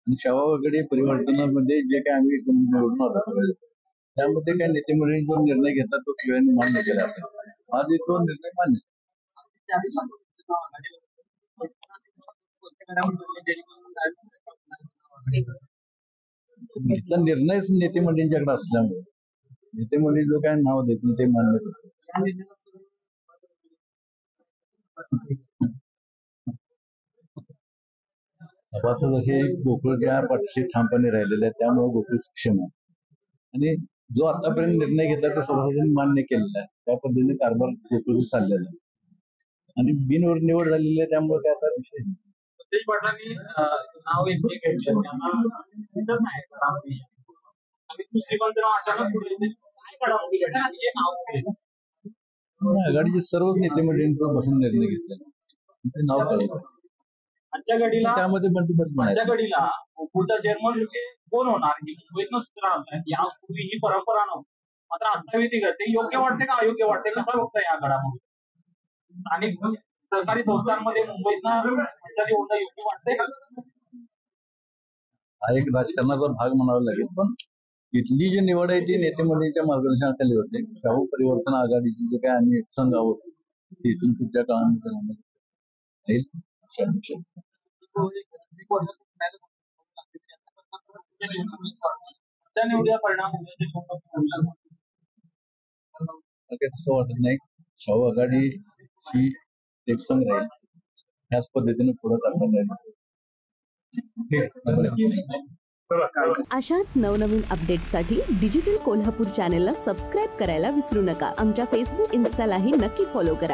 आणि शाहूवागडे परिवर्तनामध्ये जे काही आम्ही निवडून आलो सगळे, त्यामध्ये काही नेते मंडळी जो निर्णय घेतात तो सगळ्यांनी मान्य केला. आज तो निर्णय मान्य. इथला निर्णयच नेते मंडळींच्याकडे असल्यामुळे नेते मंडळी जो काय नाव देतील ते मान्य करतील. सभासद हे गोकुळच्या पाठीशी ठामपणे राहिलेले आहेत, त्यामुळे गोकुळ सक्षम आहे. आणि जो आतापर्यंत निर्णय घेतला तो सभासदांनी मान्य केलेला आहे, त्या पद्धतीने कारभार गोकुळ चाललेला आहे आणि बिनवर निवड झालेली आहे, त्यामुळे काय आता विषय नाही. सतेज पाटलांनी नाव एक घेतलं, त्यांना दिसत नाही आणि दुसरी पण अचानक पुढे काय घडामोडी घडल्या हे नाव आघाडीचे सर्वच नेते मंडळींनी बसून निर्णय घेतलेला ते नाव कळलं. आजच्या घडीला त्यामध्ये आजच्या घडीला गोकुळचा चेअरमन कोण होणार ही मुंबईतनं सूत्र आणतात. यापूर्वी ही परंपरा नव्हती, मात्र आता ती घडते. योग्य वाटते का अयोग्य वाटते, कसा बघता या घडामोडी? स्थानिक सरकारी संस्थांमध्ये मुंबईतनं होणं योग्य वाटते का? हा एक राजकारणाचा भाग म्हणावा लागेल, पण इथली जी निवड आहे ती नेते मंडळींच्या मार्गदर्शनाखाली होते. शाहू परिवर्तन आघाडीचे जे काय आम्ही संघ आहोत ते इथून पुढच्या काळामध्ये परिणाम तसं वाटत नाही. शाहू आघाडी ही एकसंघ राहील, ह्याच पद्धतीने पुढे चालणार आहे. अशाच नवनवीन अपडेट्ससाठी डिजिटल कोल्हापूर चॅनेलला सबस्क्राईब करायला विसरू नका. आमच्या फेसबुक, इन्स्टालाही नक्की फॉलो करा.